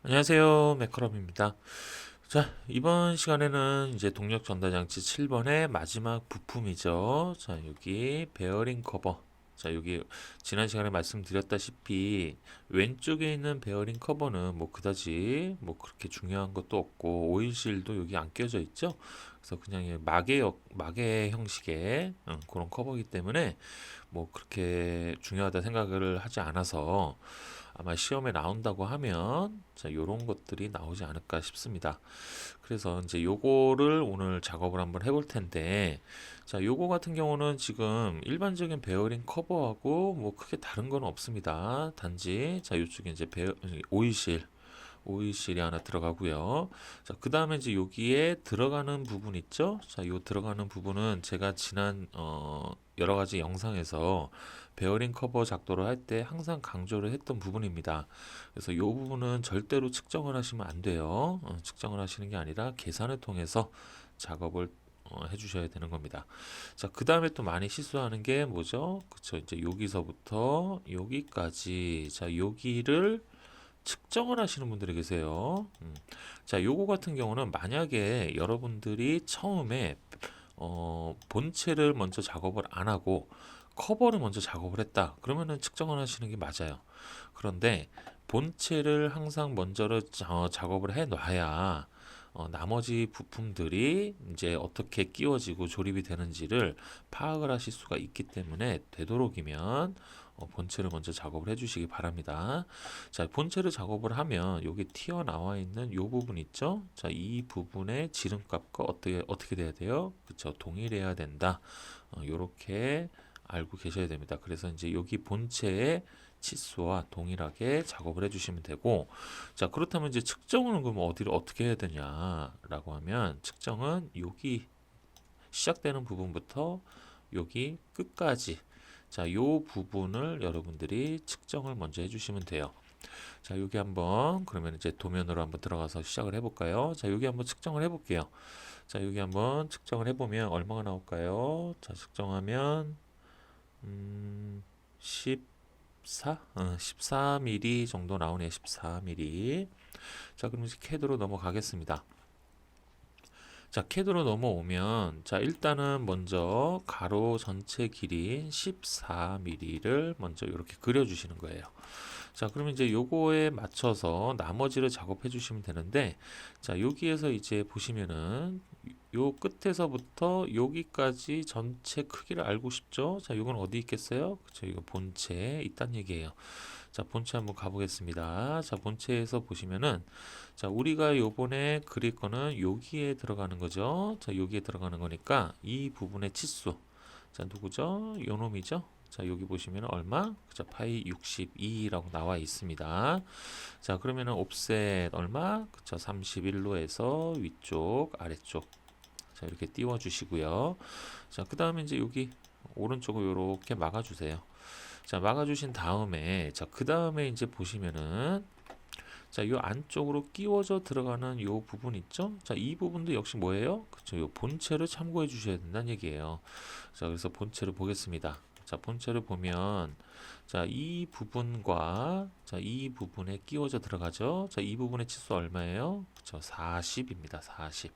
안녕하세요. 매커럼입니다. 자, 이번 시간에는 이제 동력 전달 장치 7번의 마지막 부품이죠. 자, 여기 베어링 커버. 자, 여기 지난 시간에 말씀드렸다시피 왼쪽에 있는 베어링 커버는 뭐 그다지 뭐 그렇게 중요한 것도 없고 오일실도 여기 안 껴져 있죠. 그래서 그냥 마개 형식의 그런 커버이기 때문에 뭐 그렇게 중요하다 생각을 하지 않아서 아마 시험에 나온다고 하면 자, 요런 것들이 나오지 않을까 싶습니다. 그래서 이제 요거를 오늘 작업을 한번 해볼 텐데, 자, 요거 같은 경우는 지금 일반적인 베어링 커버하고 뭐 크게 다른 건 없습니다. 단지 자, 요쪽에 이제 오일실이 하나 들어가고요. 자, 그 다음에 이제 여기에 들어가는 부분 있죠? 자, 요 들어가는 부분은 제가 지난 여러 가지 영상에서 베어링 커버 작도를 할 때 항상 강조를 했던 부분입니다. 그래서 이 부분은 절대로 측정을 하시면 안 돼요. 측정을 하시는 게 아니라 계산을 통해서 작업을 해주셔야 되는 겁니다. 자, 그 다음에 또 많이 실수하는 게 뭐죠? 그쵸. 이제 여기서부터 여기까지. 자, 여기를 측정을 하시는 분들이 계세요. 자, 요거 같은 경우는 만약에 여러분들이 처음에 본체를 먼저 작업을 안 하고 커버를 먼저 작업을 했다. 그러면은 측정을 하시는 게 맞아요. 그런데 본체를 항상 먼저를 작업을 해 놔야 나머지 부품들이 이제 어떻게 끼워지고 조립이 되는지를 파악을 하실 수가 있기 때문에 되도록이면 본체를 먼저 작업을 해주시기 바랍니다. 자, 본체를 작업을 하면 여기 튀어나와 있는 이 부분 있죠? 자, 이 부분의 지름값과 어떻게 돼야 돼요? 그쵸, 동일해야 된다. 요렇게 알고 계셔야 됩니다. 그래서 이제 여기 본체의 치수와 동일하게 작업을 해주시면 되고, 자, 그렇다면 이제 측정은 그럼 어디를 어떻게 해야 되냐라고 하면 측정은 여기 시작되는 부분부터 여기 끝까지, 자, 요 부분을 여러분들이 측정을 먼저 해주시면 돼요. 자, 여기 한번 그러면 이제 도면으로 한번 들어가서 시작을 해볼까요? 자, 여기 한번 측정을 해볼게요. 자, 여기 한번 측정을 해보면 얼마가 나올까요? 자, 측정하면 14? 14mm 정도 나오네요. 14mm. 자, 그럼 이제 캐드로 넘어가겠습니다. 자, 캐드로 넘어오면 자, 일단은 먼저 가로 전체 길이인 14mm를 먼저 이렇게 그려주시는 거예요. 자, 그러면 이제 요거에 맞춰서 나머지를 작업해 주시면 되는데, 자, 여기에서 이제 보시면은 요 끝에서부터 여기까지 전체 크기를 알고 싶죠? 자, 요건 어디 있겠어요? 그쵸, 이거 본체에 있단 얘기예요. 자, 본체 한번 가보겠습니다. 자, 본체에서 보시면은, 자, 우리가 요번에 그릴 거는 여기에 들어가는 거죠. 자, 여기에 들어가는 거니까 이 부분의 치수. 자, 누구죠? 요 놈이죠? 자, 여기 보시면 얼마? 그죠? 파이 62라고 나와 있습니다. 자, 그러면은 옵셋 얼마? 그쵸? 31로 해서 위쪽, 아래쪽. 자, 이렇게 띄워 주시고요. 자, 그 다음에 이제 여기 오른쪽을 이렇게 막아 주세요. 자, 막아 주신 다음에 자, 그 다음에 이제 보시면은 자, 이 안쪽으로 끼워져 들어가는 이 부분 있죠? 자, 이 부분도 역시 뭐예요? 그쵸? 이 본체를 참고해 주셔야 된다는 얘기예요. 자, 그래서 본체를 보겠습니다. 자, 본체를 보면 자, 이 부분과 자, 이 부분에 끼워져 들어가죠. 자, 이 부분의 치수 얼마예요? 그쵸? 40입니다. 40.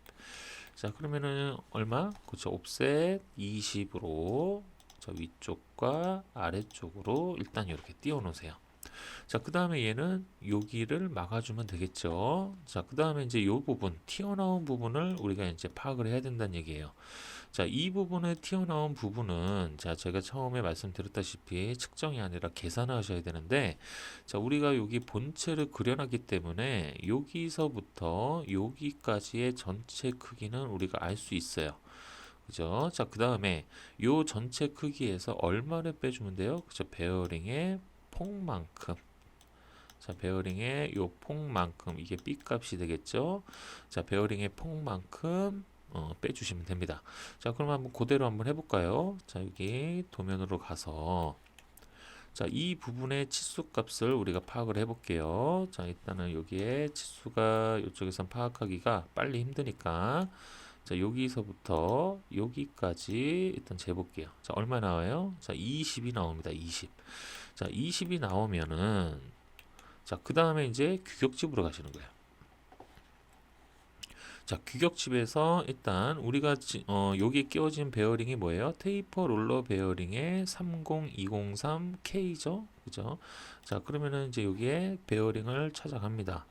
자, 그러면은 얼마? 그쵸? 옵셋 20으로 자, 위쪽과 아래쪽으로 일단 이렇게 띄워 놓으세요. 자, 그 다음에 얘는 여기를 막아주면 되겠죠. 자, 그 다음에 이제 이 부분, 튀어나온 부분을 우리가 이제 파악을 해야 된다는 얘기예요. 자, 이 부분에 튀어나온 부분은, 자, 제가 처음에 말씀드렸다시피 측정이 아니라 계산을 하셔야 되는데, 자, 우리가 여기 본체를 그려놨기 때문에 여기서부터 여기까지의 전체 크기는 우리가 알 수 있어요. 그죠? 자, 그 다음에 요 전체 크기에서 얼마를 빼주면 돼요? 그죠? 베어링의 폭만큼. 자, 베어링의 요 폭만큼 이게 B 값이 되겠죠. 자, 베어링의 폭만큼 빼주시면 됩니다. 자, 그럼 한번 그대로 한번 해볼까요? 자, 여기 도면으로 가서 자, 이 부분의 치수 값을 우리가 파악을 해볼게요. 자, 일단은 여기에 치수가 이쪽에선 파악하기가 빨리 힘드니까 자, 여기서부터 여기까지 일단 재볼게요. 자, 얼마 나와요? 자, 20이 나옵니다. 20. 자, 20이 나오면은 자, 그 다음에 이제 규격집으로 가시는 거예요. 자, 규격집에서 일단 우리가 여기에 끼워진 베어링이 뭐예요? 테이퍼 롤러 베어링의 30203K죠? 그죠? 자, 그러면은 이제 여기에 베어링을 찾아갑니다.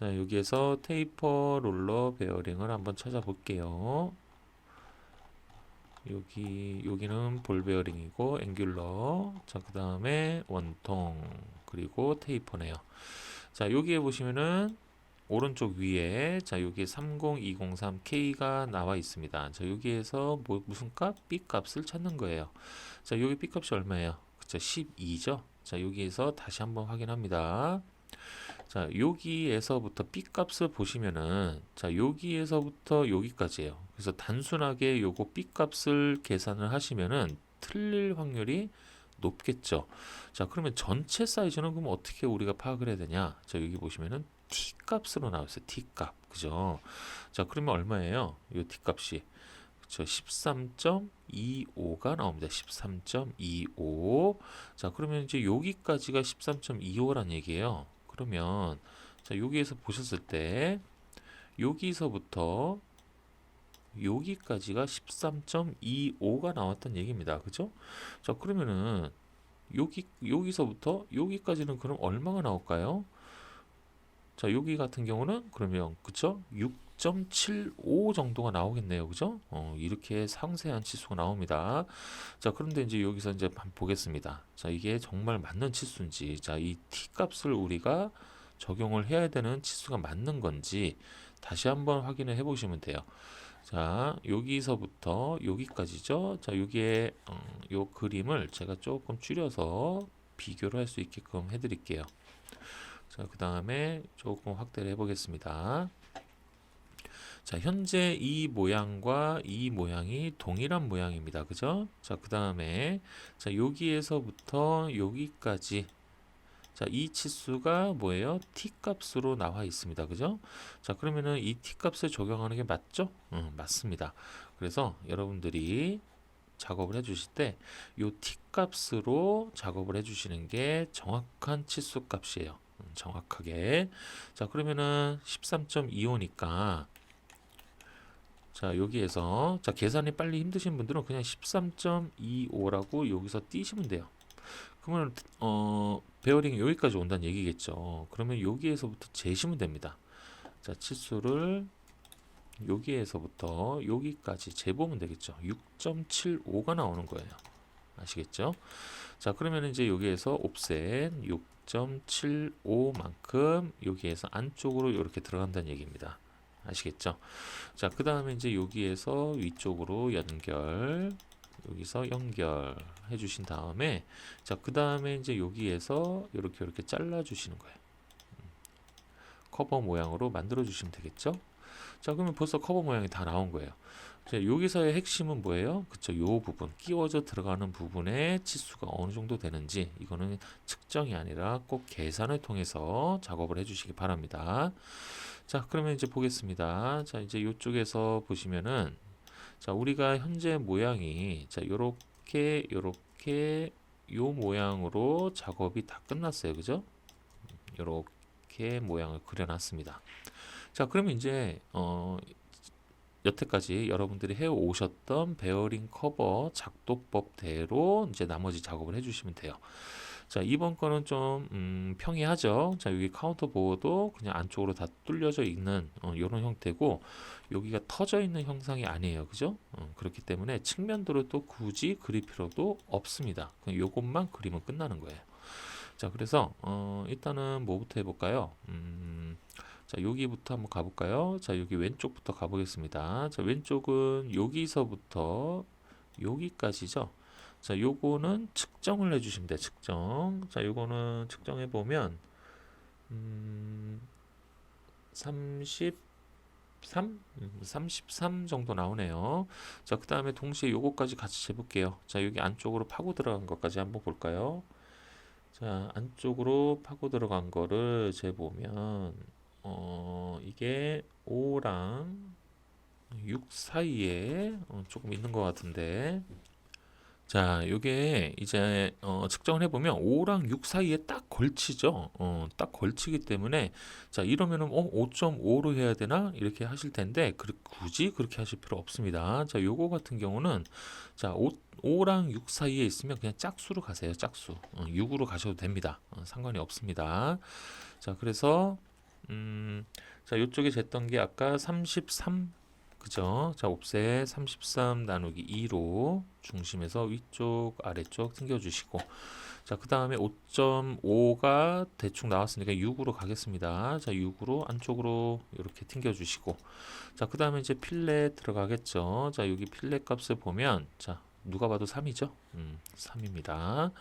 자, 여기에서 테이퍼 롤러 베어링을 한번 찾아볼게요. 여기는 볼 베어링이고 앵귤러. 자, 그 다음에 원통 그리고 테이퍼네요. 자, 여기에 보시면은 오른쪽 위에 자, 여기 30203K가 나와 있습니다. 자, 여기에서 무슨 값? B 값을 찾는 거예요. 자, 여기 B 값이 얼마예요? 그쵸, 12죠. 자, 여기에서 다시 한번 확인합니다. 자, 여기에서부터 B 값을 보시면은 자, 여기에서부터 여기까지예요. 그래서 단순하게 요거 B 값을 계산을 하시면은 틀릴 확률이 높겠죠. 자, 그러면 전체 사이즈는 그럼 어떻게 우리가 파악을 해야 되냐? 자, 여기 보시면은 T 값으로 나왔어요. T 값. 그죠? 자, 그러면 얼마예요? 요 T 값이. 그쵸? 13.25가 나옵니다. 13.25. 자, 그러면 이제 여기까지가 13.25란 얘기예요. 그러면 자, 여기에서 보셨을 때 여기서부터 여기까지가 13.25가 나왔던 얘기입니다. 그죠? 자, 그러면은 여기서부터 여기까지는 그럼 얼마가 나올까요? 자, 여기 같은 경우는 그러면 그쵸? 6.75 정도가 나오겠네요. 그죠? 이렇게 상세한 치수가 나옵니다. 자, 그런데 이제 여기서 이제 한번 보겠습니다. 자, 이게 정말 맞는 치수인지, 자, 이 t 값을 우리가 적용을 해야 되는 치수가 맞는 건지 다시 한번 확인을 해 보시면 돼요. 자, 여기서부터 여기까지죠. 자, 여기에 요 그림을 제가 조금 줄여서 비교를 할 수 있게끔 해드릴게요. 자, 그 다음에 조금 확대를 해보겠습니다. 자, 현재 이 모양과 이 모양이 동일한 모양입니다. 그죠? 자, 그 다음에 자, 여기에서부터 여기까지 자, 이 치수가 뭐예요? t 값으로 나와 있습니다. 그죠? 자, 그러면은 이 t 값을 적용하는 게 맞죠? 맞습니다. 그래서 여러분들이 작업을 해 주실 때 이 t 값으로 작업을 해 주시는 게 정확한 치수 값이에요. 정확하게. 자, 그러면은 13.25니까 자, 여기에서 자, 계산이 빨리 힘드신 분들은 그냥 13.25라고 여기서 띄시면 돼요. 그러면 베어링이 여기까지 온다는 얘기겠죠. 그러면 여기에서부터 재시면 됩니다. 자, 치수를 여기에서부터 여기까지 재보면 되겠죠. 6.75가 나오는 거예요. 아시겠죠? 자, 그러면 이제 여기에서 옵셋 6.75만큼 여기에서 안쪽으로 이렇게 들어간다는 얘기입니다. 아시겠죠? 자, 그 다음에 이제 여기에서 위쪽으로 연결, 여기서 연결해 주신 다음에 자, 그 다음에 이제 여기에서 이렇게 잘라 주시는 거예요. 커버 모양으로 만들어 주시면 되겠죠? 자, 그러면 벌써 커버 모양이 다 나온 거예요. 자, 여기서의 핵심은 뭐예요? 그쵸, 요 부분, 끼워져 들어가는 부분의 치수가 어느 정도 되는지, 이거는 측정이 아니라 꼭 계산을 통해서 작업을 해주시기 바랍니다. 자, 그러면 이제 보겠습니다. 자, 이제 이쪽에서 보시면은, 자, 우리가 현재 모양이, 자, 요렇게, 요 모양으로 작업이 다 끝났어요. 그죠? 요렇게 모양을 그려놨습니다. 자, 그러면 이제 여태까지 여러분들이 해 오셨던 베어링 커버 작도법대로 이제 나머지 작업을 해주시면 돼요. 자, 이번 거는 좀 평이하죠. 자, 여기 카운터 보어도 그냥 안쪽으로 다 뚫려져 있는 이런 형태고 여기가 터져 있는 형상이 아니에요. 그죠? 그렇기 때문에 측면도를 또 굳이 그릴 필요도 없습니다. 그냥 요것만 그리면 끝나는 거예요. 자, 그래서 일단은 뭐부터 해볼까요? 자, 여기부터 한번 가볼까요? 자, 여기 왼쪽부터 가보겠습니다. 자, 왼쪽은 여기서부터 여기까지죠. 자, 요거는 측정을 해주시면 돼요. 측정. 자, 요거는 측정해보면 33 정도 나오네요. 자, 그 다음에 동시에 요거까지 같이 재볼게요. 자, 여기 안쪽으로 파고 들어간 것까지 한번 볼까요? 자, 안쪽으로 파고 들어간 거를 재보면 이게 5랑 6 사이에 조금 있는 것 같은데 자, 요게 이제 측정을 해보면 5랑 6 사이에 딱 걸치죠. 딱 걸치기 때문에 자, 이러면은 5.5로 해야 되나? 이렇게 하실 텐데 굳이 그렇게 하실 필요 없습니다. 자, 요거 같은 경우는 자, 5랑 6 사이에 있으면 그냥 짝수로 가세요. 짝수. 6으로 가셔도 됩니다. 상관이 없습니다. 자, 그래서 자, 요쪽에 쟀던 게 아까 33 그죠? 자, 옵셋 33 나누기 2로 중심에서 위쪽, 아래쪽 튕겨주시고 자, 그 다음에 5.5가 대충 나왔으니까 6으로 가겠습니다. 자, 6으로 안쪽으로 이렇게 튕겨주시고 자, 그 다음에 이제 필렛 들어가겠죠. 자, 여기 필렛 값을 보면 자, 누가 봐도 3이죠? 3입니다.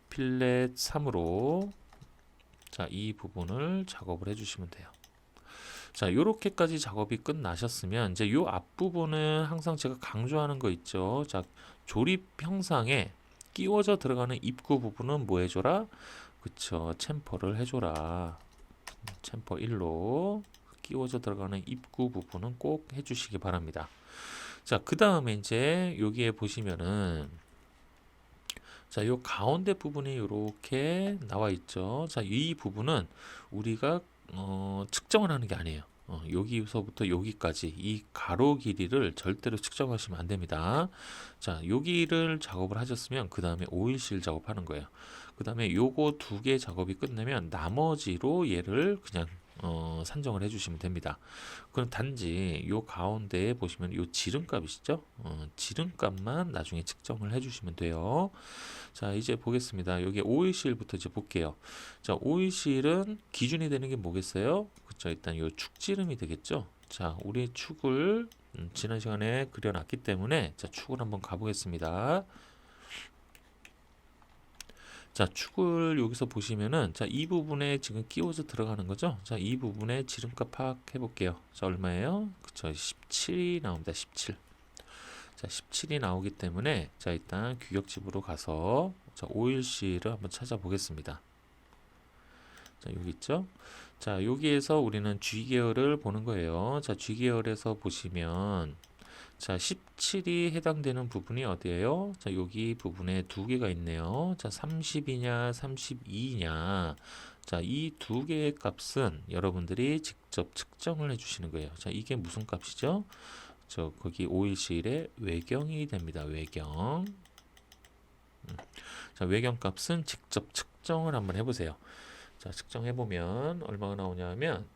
필렛 3으로 자, 이 부분을 작업을 해주시면 돼요. 자, 요렇게까지 작업이 끝나셨으면 이제 요 앞부분은 항상 제가 강조하는 거 있죠. 자, 조립 형상에 끼워져 들어가는 입구 부분은 뭐 해줘라? 그쵸, 챔퍼를 해줘라. 챔퍼 1로 끼워져 들어가는 입구 부분은 꼭 해주시기 바랍니다. 자, 그 다음에 이제 여기에 보시면은 자, 요 가운데 부분이 이렇게 나와 있죠. 자, 이 부분은 우리가 측정을 하는 게 아니에요. 여기서부터 여기까지 이 가로 길이를 절대로 측정하시면 안 됩니다. 자, 여기를 작업을 하셨으면 그 다음에 오일실 작업하는 거예요. 그 다음에 요거 두 개 작업이 끝나면 나머지로 얘를 그냥 산정을 해주시면 됩니다. 그럼 단지 요 가운데에 보시면 요 지름값이시죠? 지름값만 나중에 측정을 해주시면 돼요. 자, 이제 보겠습니다. 여기 오일실부터 이제 볼게요. 자, 오일실은 기준이 되는 게 뭐겠어요? 그쵸, 일단 요 축지름이 되겠죠? 자, 우리 축을 지난 시간에 그려놨기 때문에 자, 축을 한번 가보겠습니다. 자, 축을 여기서 보시면은 자, 이 부분에 지금 끼워져 들어가는 거죠. 자, 이 부분에 지름값 파악해 볼게요. 자, 얼마예요? 그쵸, 17이 나옵니다. 17. 자, 17이 나오기 때문에 자, 일단 규격집으로 가서 자, 오일실을 한번 찾아보겠습니다. 자, 여기 있죠? 자, 여기에서 우리는 G계열을 보는 거예요. 자, G계열에서 보시면 자, 17이 해당되는 부분이 어디예요? 자, 여기 부분에 두 개가 있네요. 자, 30이냐, 32이냐. 자, 이 두 개의 값은 여러분들이 직접 측정을 해주시는 거예요. 자, 이게 무슨 값이죠? 거기 오일실의 외경이 됩니다. 외경. 자, 외경 값은 직접 측정을 한번 해보세요. 자, 측정해보면 얼마가 나오냐면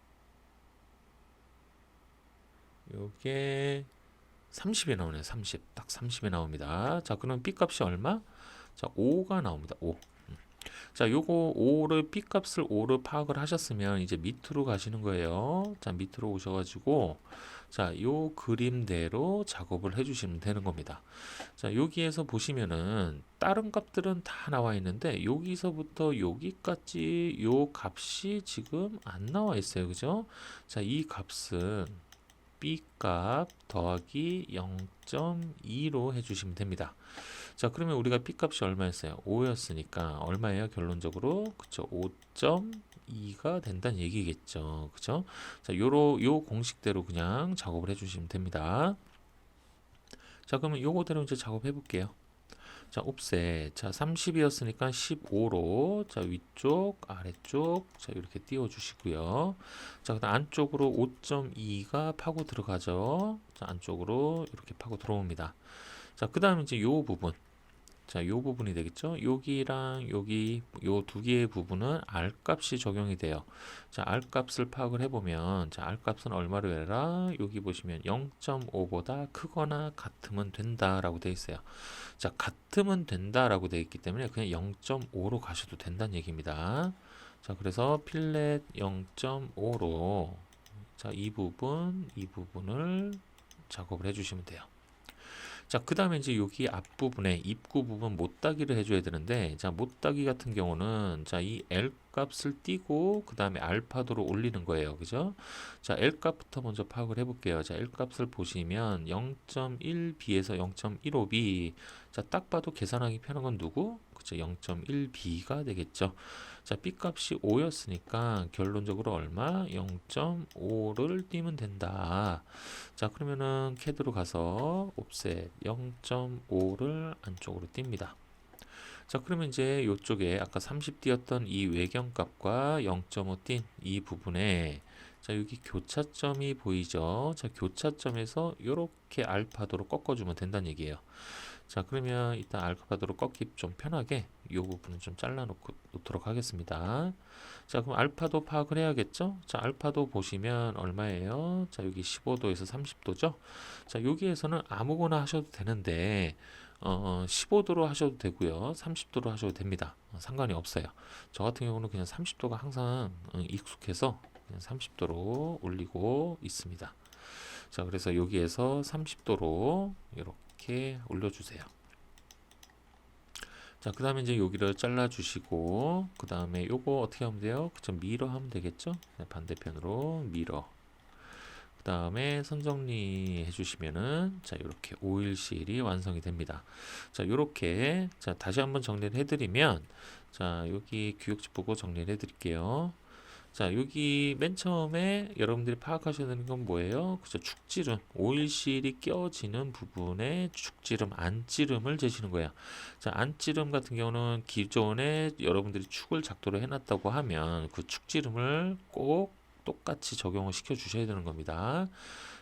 요게 30이 나오네요. 30. 딱 30이 나옵니다. 자, 그럼 B 값이 얼마? 자, 5가 나옵니다. 5. 자, 요거 5를 B 값을 5를 파악을 하셨으면 이제 밑으로 가시는 거예요. 자, 밑으로 오셔가지고 자, 요 그림대로 작업을 해주시면 되는 겁니다. 자, 여기에서 보시면은 다른 값들은 다 나와 있는데 여기서부터 여기까지 요 값이 지금 안 나와 있어요. 그죠? 자, 이 값은 B값 더하기 0.2로 해주시면 됩니다. 자, 그러면 우리가 B값이 얼마였어요? 5였으니까 얼마예요? 결론적으로 그쵸? 5.2가 된다는 얘기겠죠. 그쵸? 자, 요 공식대로 그냥 작업을 해주시면 됩니다. 자, 그러면 요거대로 이제 작업해 볼게요. 자, 옵셋. 자, 30이었으니까 15로 자, 위쪽, 아래쪽 자, 이렇게 띄워 주시고요. 자, 그다음 안쪽으로 5.2가 파고 들어가죠. 자, 안쪽으로 이렇게 파고 들어옵니다. 자, 그다음에 이제 요 부분. 자, 요 부분이 되겠죠? 여기랑 여기 요 두 개의 부분은 R 값이 적용이 돼요. 자, R 값을 파악을 해보면 자, R 값은 얼마로 해라? 여기 보시면 0.5보다 크거나 같으면 된다라고 되어 있어요. 자, 같으면 된다라고 되어 있기 때문에 그냥 0.5로 가셔도 된다는 얘기입니다. 자, 그래서 필렛 0.5로 자, 이 부분을 작업을 해주시면 돼요. 자, 그 다음에 이제 여기 앞부분에 입구 부분 못따기를 해줘야 되는데, 자, 못따기 같은 경우는, 자, 이 L 값을 띄고, 그 다음에 알파도로 올리는 거예요. 그죠? 자, L 값부터 먼저 파악을 해볼게요. 자, L 값을 보시면 0.1b에서 0.15b. 자, 딱 봐도 계산하기 편한 건 누구? 그쵸? 0.1b가 되겠죠. 자, B 값이 5였으니까 결론적으로 얼마? 0.5를 띄면 된다. 자, 그러면은 CAD로 가서 옵셋 0.5를 안쪽으로 띱니다. 자, 그러면 이제 이쪽에 아까 30 띄었던 이 외경값과 0.5 띈 이 부분에 자, 여기 교차점이 보이죠? 자, 교차점에서 이렇게 알파도로 꺾어주면 된다는 얘기예요. 자, 그러면 일단 알파도로 꺾기 좀 편하게 이 부분은 좀 잘라 놓도록 하겠습니다. 자, 그럼 알파도 파악을 해야겠죠? 자, 알파도 보시면 얼마예요? 자, 여기 15도에서 30도죠? 자, 여기에서는 아무거나 하셔도 되는데 15도로 하셔도 되고요. 30도로 하셔도 됩니다. 상관이 없어요. 저 같은 경우는 그냥 30도가 항상 익숙해서 그냥 30도로 올리고 있습니다. 자, 그래서 여기에서 30도로 이렇게 올려주세요. 자, 그 다음에 이제 여기를 잘라주시고, 그 다음에 요거 어떻게 하면 돼요? 그쵸, 미러 하면 되겠죠? 반대편으로 미러. 그 다음에 선정리 해주시면은, 자, 이렇게 오일실이 완성이 됩니다. 자, 요렇게, 자, 다시 한번 정리를 해드리면, 자, 여기 규격집 보고 정리를 해드릴게요. 자, 여기 맨 처음에 여러분들이 파악하셔야 되는 건 뭐예요? 그죠? 축지름, 오일실이 껴지는 부분에 축지름, 안지름을 재시는 거예요. 자, 안지름 같은 경우는 기존에 여러분들이 축을 작도를 해놨다고 하면 그 축지름을 꼭 똑같이 적용을 시켜 주셔야 되는 겁니다.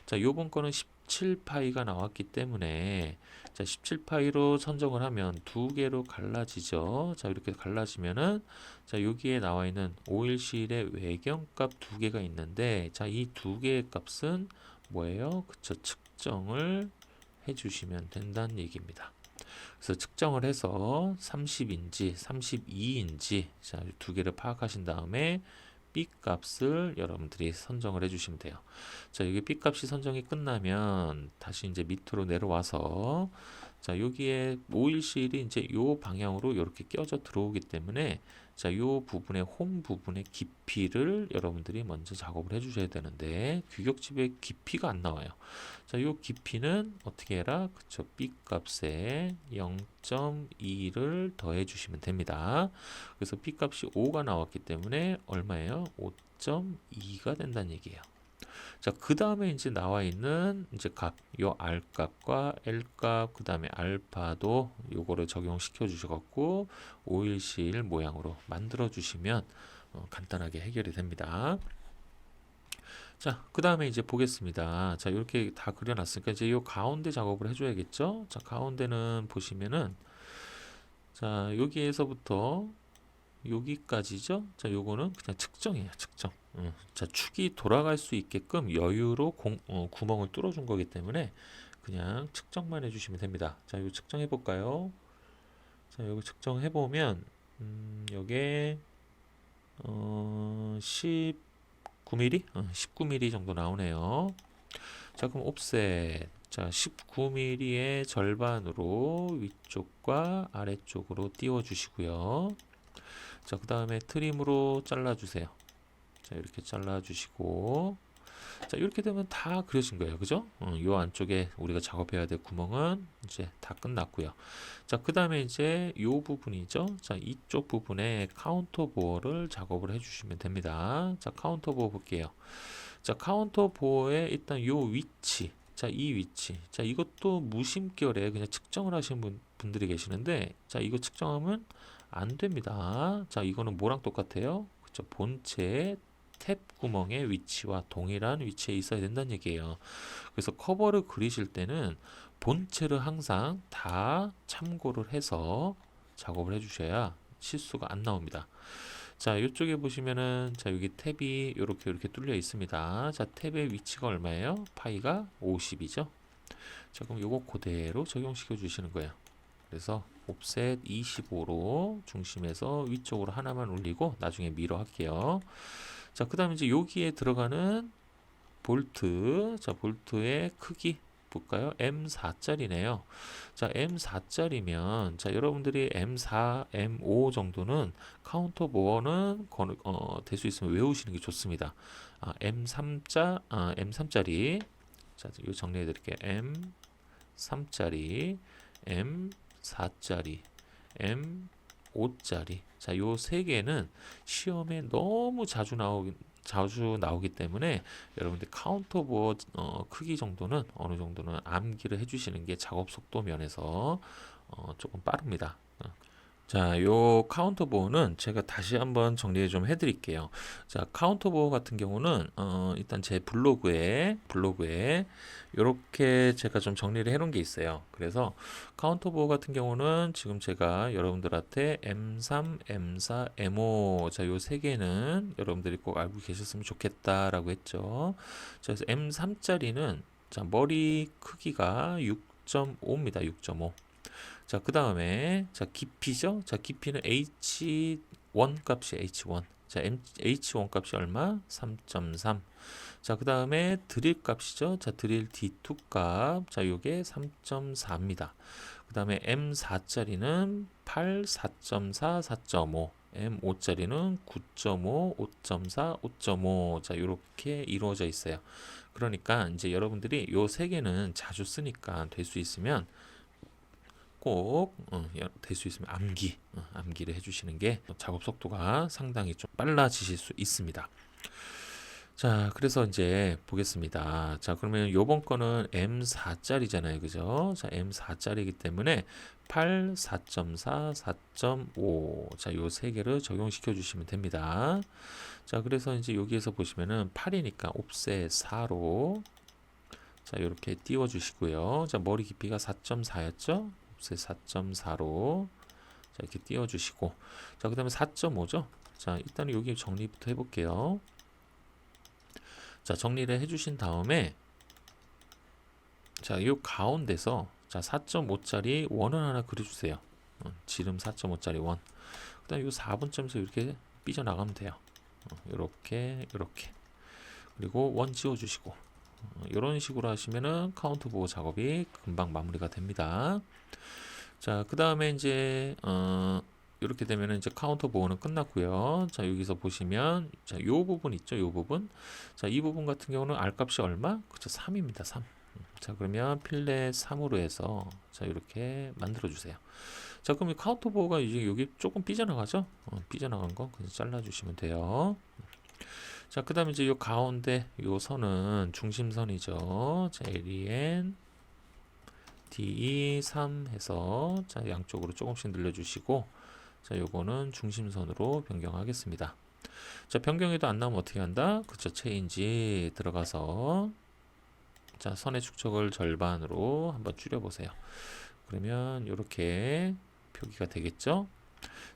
자, 요번 거는 17파이가 나왔기 때문에 자, 17파이로 선정을 하면 두 개로 갈라지죠. 자, 이렇게 갈라지면은 자, 여기에 나와 있는 오일실의 외경값 두 개가 있는데 자, 이 두 개의 값은 뭐예요? 그쵸, 측정을 해 주시면 된다는 얘기입니다. 그래서 측정을 해서 30인지 32인지 자, 두 개를 파악하신 다음에 B 값을 여러분들이 선정을 해주시면 돼요. 자, 여기 B 값이 선정이 끝나면 다시 이제 밑으로 내려와서 자, 여기에 오일실이 이제 요 방향으로 이렇게 껴져 들어오기 때문에 자, 요 부분의 홈 부분의 깊이를 여러분들이 먼저 작업을 해주셔야 되는데 규격집에 깊이가 안 나와요. 자, 요 깊이는 어떻게 해라? 그쵸, B 값에 0.2를 더해 주시면 됩니다. 그래서 B 값이 5가 나왔기 때문에 얼마예요? 5.2가 된다는 얘기예요. 자, 그 다음에 이제 나와 있는 이제 값, 요 R 값과 L 값, 그 다음에 알파도 요거를 적용시켜 주셔갖고 오일실 모양으로 만들어 주시면 간단하게 해결이 됩니다. 자, 그 다음에 이제 보겠습니다. 자, 이렇게 다 그려놨으니까 이제 요 가운데 작업을 해줘야겠죠? 자, 가운데는 보시면은 자, 여기에서부터 여기까지죠? 자, 요거는 그냥 측정이에요, 측정. 자, 축이 돌아갈 수 있게끔 여유로 구멍을 뚫어준 거기 때문에 그냥 측정만 해주시면 됩니다. 자, 이거 측정해 볼까요? 자, 이거 측정해 보면 요게 19mm? 19mm 정도 나오네요. 자, 그럼 옵셋. 자, 19mm의 절반으로 위쪽과 아래쪽으로 띄워 주시고요. 자, 그 다음에 트림으로 잘라주세요. 자, 이렇게 잘라주시고 자, 이렇게 되면 다 그려진 거예요. 그죠? 요 안쪽에 우리가 작업해야 될 구멍은 이제 다 끝났고요. 자, 그 다음에 이제 요 부분이죠. 자, 이쪽 부분에 카운터 보어를 작업을 해주시면 됩니다. 자, 카운터 보어 볼게요. 자, 카운터 보어의 일단 요 위치. 자, 이 위치. 자, 이것도 무심결에 그냥 측정을 하시는 분들이 계시는데, 자, 이거 측정하면 안 됩니다. 자, 이거는 뭐랑 똑같아요? 그쵸? 본체의 탭 구멍의 위치와 동일한 위치에 있어야 된다는 얘기예요. 그래서 커버를 그리실 때는 본체를 항상 다 참고를 해서 작업을 해주셔야 실수가 안 나옵니다. 자, 이쪽에 보시면은 자, 여기 탭이 이렇게 뚫려 있습니다. 자, 탭의 위치가 얼마예요? 파이가 50이죠. 자, 그럼 요거 그대로 적용시켜 주시는 거예요. 그래서 옵셋 25로 중심에서 위쪽으로 하나만 올리고 나중에 미러 할게요. 자, 그 다음에 이제 여기에 들어가는 볼트, 자, 볼트의 크기 볼까요? M4짜리네요. 자, M4짜리면, 자, 여러분들이 M4, M5 정도는 카운터 보어는 될 수 있으면 외우시는 게 좋습니다. M3짜리. 자, 이거 정리해 드릴게요. M3짜리, M4짜리, 5짜리. 자, 요 세 개는 시험에 너무 자주 나오기 때문에 여러분들 카운터 보어 크기 정도는 어느 정도는 암기를 해주시는 게 작업 속도 면에서 조금 빠릅니다. 자, 요 카운터 보어는 제가 다시 한번 정리를 좀 해드릴게요. 자, 카운터 보어 같은 경우는 일단 제 블로그에 이렇게 제가 좀 정리를 해놓은 게 있어요. 그래서 카운터 보어 같은 경우는 지금 제가 여러분들한테 M3, M4, M5 자, 요 세 개는 여러분들이 꼭 알고 계셨으면 좋겠다라고 했죠. 자, 그래서 M3짜리는 자, 머리 크기가 6.5입니다. 6.5. 자, 그 다음에, 자, 깊이죠? 자, 깊이는 H1 값이 H1. 자, H1 값이 얼마? 3.3. 자, 그 다음에 드릴 값이죠? 자, 드릴 D2 값. 자, 요게 3.4입니다. 그 다음에 M4짜리는 8, 4.4, 4.5. M5짜리는 9.5, 5.4, 5.5. 자, 요렇게 이루어져 있어요. 그러니까 이제 여러분들이 요 세 개는 자주 쓰니까 될 수 있으면 꼭 될 수 있으면 암기를 해주시는 게 작업 속도가 상당히 좀 빨라지실 수 있습니다. 자, 그래서 이제 보겠습니다. 자, 그러면 요번 거는 M4짜리잖아요. 그죠? 자, M4짜리이기 때문에 8, 4.4, 4.5. 자, 요 세 개를 적용시켜 주시면 됩니다. 자, 그래서 이제 여기에서 보시면은 8이니까 옵셋 4로 자, 이렇게 띄워 주시고요. 자, 머리 깊이가 4.4였죠? 옵셋 4.4로 자, 이렇게 띄워 주시고 자, 그다음에 4.5죠? 자, 일단은 여기 정리부터 해 볼게요. 자, 정리를 해 주신 다음에 자, 요 가운데서 자, 4.5짜리 원을 하나 그려 주세요. 지름 4.5짜리 원. 그다음에 요 4분점에서 이렇게 삐져 나가면 돼요. 이렇게 그리고 원 지워 주시고 이런 식으로 하시면은 카운트 보호 작업이 금방 마무리가 됩니다. 자, 그 다음에 이제 이렇게 되면은 이제 카운터 보호는 끝났고요. 자, 여기서 보시면 자, 요 부분 있죠, 요 부분. 자, 이 부분 같은 경우는 R 값이 얼마? 그쵸, 3입니다. 3. 자, 그러면 필렛 3으로 해서 자, 이렇게 만들어 주세요. 자, 그럼 이 카운터 보호가 이제 여기 조금 삐져나가죠? 삐져나간 거 그냥 잘라 주시면 돼요. 자, 그 다음에 이제 요 가운데 요 선은 중심선이죠. 자, LEN DE3 해서 자, 양쪽으로 조금씩 늘려주시고 자, 요거는 중심선으로 변경하겠습니다. 자, 변경해도 안 나오면 어떻게 한다? 그쵸, 체인지 들어가서 자, 선의 축척을 절반으로 한번 줄여보세요. 그러면 이렇게 표기가 되겠죠?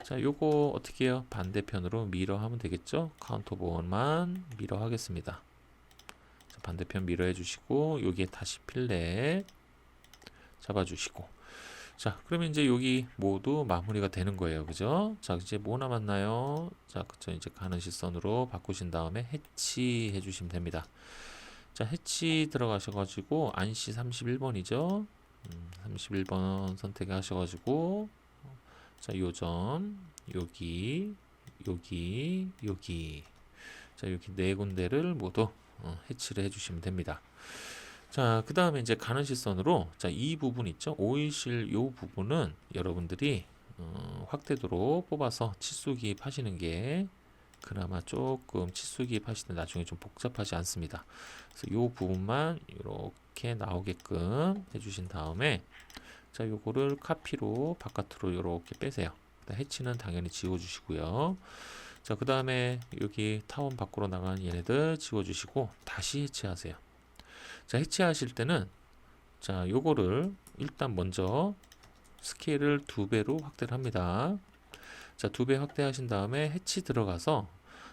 자, 요거 어떻게 해요? 반대편으로 미러 하면 되겠죠? 카운터 보호만 미러 하겠습니다. 자, 반대편 미러 해주시고 여기에 다시 필렛 잡아주시고 자, 그러면 이제 여기 모두 마무리가 되는 거예요. 그죠? 자, 이제 뭐 남았나요? 자, 그쵸. 이제 가는 시선으로 바꾸신 다음에 해치 해주시면 됩니다. 자, 해치 들어가셔가지고 안시 31번이죠? 31번 선택하셔가지고 자, 요점 여기 자, 여기 네 군데를 모두 해치를 해주시면 됩니다. 자, 그 다음에 이제 가는 시선으로 자, 이 부분 있죠? 오일실 요 부분은 여러분들이 확대도로 뽑아서 치수 기입하시는 게 그나마 조금 치수 기입하실 때 나중에 좀 복잡하지 않습니다. 그래서 요 부분만 이렇게 나오게끔 해주신 다음에 자, 요거를 카피로 바깥으로 이렇게 빼세요. 해치는 당연히 지워주시고요. 자, 그 다음에 여기 타원 밖으로 나가는 얘네들 지워주시고 다시 해치하세요. 자, 해치하실 때는 자, 요거를 일단 먼저 스케일을 2배로 확대를 합니다. 자, 2배 확대하신 다음에 해치 들어가서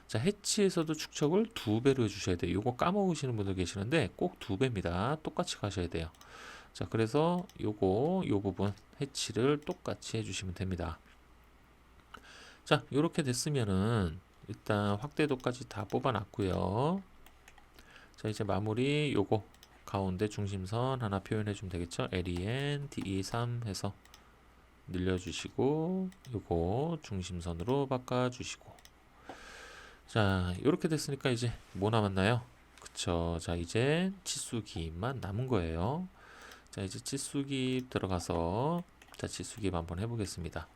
자, 해치에서도 축척을 2배로 해주셔야 돼요. 요거 까먹으시는 분들 계시는데 꼭 2배입니다. 똑같이 가셔야 돼요. 자, 그래서 요 부분 해치를 똑같이 해주시면 됩니다. 자, 요렇게 됐으면은 일단 확대도까지 다 뽑아놨고요. 자, 이제 마무리 요거 가운데 중심선 하나 표현해 주면 되겠죠? LEN DE3 해서 늘려주시고 요거 중심선으로 바꿔주시고 자, 요렇게 됐으니까 이제 뭐 남았나요? 그쵸. 자, 이제 치수기만 남은 거예요. 자, 이제 치수기 들어가서 자, 치수기 한번 해보겠습니다.